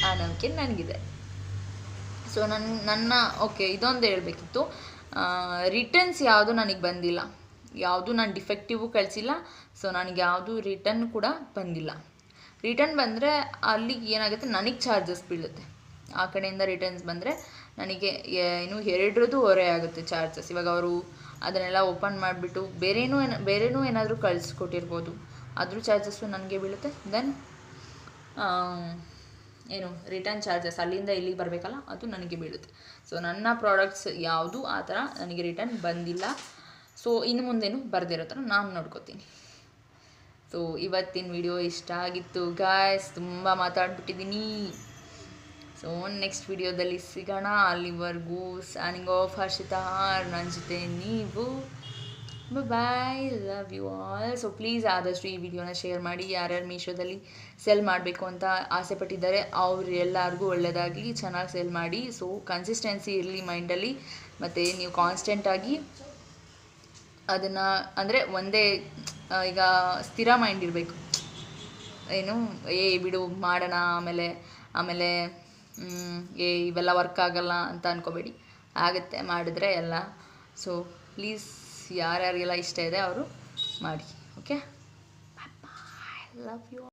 ಆ ನಂಬಿಕೆ ನನಗಿದೆ. ಸೊ ಓಕೆ, ಇದೊಂದು ಹೇಳಬೇಕಿತ್ತು. ರಿಟರ್ನ್ಸ್ ಯಾವುದು ನನಗೆ ಬಂದಿಲ್ಲ, ಯಾವುದು ನಾನು ಡಿಫೆಕ್ಟಿವು ಕಳಿಸಿಲ್ಲ. ಸೊ ನನಗೆ ಯಾವುದು ರಿಟರ್ನ್ ಕೂಡ ಬಂದಿಲ್ಲ. ರಿಟರ್ನ್ ಬಂದರೆ ಅಲ್ಲಿಗೆ ಏನಾಗುತ್ತೆ, ನನಗೆ ಚಾರ್ಜಸ್ ಬೀಳುತ್ತೆ. ಆ ಕಡೆಯಿಂದ ರಿಟರ್ನ್ಸ್ ಬಂದರೆ ನನಗೆ ಏನು 2 ಹೊರೆ ಆಗುತ್ತೆ ಚಾರ್ಜಸ್. ಇವಾಗ ಅವರು ಅದನ್ನೆಲ್ಲ ಓಪನ್ ಮಾಡಿಬಿಟ್ಟು ಬೇರೇನೂ ಏನಾದರೂ ಕಳಿಸ್ಕೊಟ್ಟಿರ್ಬೋದು, ಅದ್ರ ಚಾರ್ಜಸ್ಸು ನನಗೆ ಬೀಳುತ್ತೆ. ದೆನ್ ರಿಟರ್ನ್ ಚಾರ್ಜಸ್ ಅಲ್ಲಿಂದ ಇಲ್ಲಿಗೆ ಬರಬೇಕಲ್ಲ, ಅದು ನನಗೆ ಬೀಳುತ್ತೆ. ಸೊ ನನ್ನ ಪ್ರಾಡಕ್ಟ್ಸ್ ಯಾವುದು ಆ ಥರ ನನಗೆ ರಿಟರ್ನ್ ಬಂದಿಲ್ಲ. ಸೊ ಇನ್ನು ಮುಂದೇನು ಬರದಿರೋ ಥರ ನಾನು ನೋಡ್ಕೋತೀನಿ. ಸೊ ಇವತ್ತಿನ ವಿಡಿಯೋ ಇಷ್ಟ ಆಗಿತ್ತು ಗಾಯ್ಸ್, ತುಂಬ ಮಾತಾಡ್ಬಿಟ್ಟಿದ್ದೀನಿ. ಸೊ ನೆಕ್ಸ್ಟ್ ವಿಡಿಯೋದಲ್ಲಿ ಸಿಗೋಣ. ಅಲ್ಲಿವರೆಗೂ ಸೈನಿಂಗ್ ಆಫ್ ಹರ್ಷಿತಾ, ನನ್ನ ಜೊತೆ ನೀವು. Bye, love you all. So please ಆದಷ್ಟು ಈ ವಿಡಿಯೋನ ಶೇರ್ ಮಾಡಿ. ಯಾರ್ಯಾರು ಮೀಶೋದಲ್ಲಿ ಸೆಲ್ ಮಾಡಬೇಕು ಅಂತ ಆಸೆ ಪಟ್ಟಿದ್ದಾರೆ ಅವ್ರೆಲ್ಲರಿಗೂ ಒಳ್ಳೆಯದಾಗಲಿ, ಚೆನ್ನಾಗಿ ಸೆಲ್ ಮಾಡಿ. ಸೊ ಕನ್ಸಿಸ್ಟೆನ್ಸಿ ಇರಲಿ ಮೈಂಡಲ್ಲಿ, ಮತ್ತು ನೀವು ಕಾನ್ಸ್ಟೆಂಟಾಗಿ ಅದನ್ನು ಅಂದರೆ ಒಂದೇ ಈಗ ಸ್ಥಿರ ಮೈಂಡ್ ಇರಬೇಕು. ಬಿಡು ಮಾಡೋಣ ಆಮೇಲೆ ಇವೆಲ್ಲ ವರ್ಕ್ ಆಗಲ್ಲ ಅಂತ ಅಂದ್ಕೋಬೇಡಿ, ಆಗುತ್ತೆ ಮಾಡಿದ್ರೆ ಎಲ್ಲ. ಸೊ ಪ್ಲೀಸ್ ಯಾರ್ಯಾರಿಗೆಲ್ಲ ಇಷ್ಟ ಇದೆ ಅವರು ಮಾಡಿ. Okay, bye bye. Love you.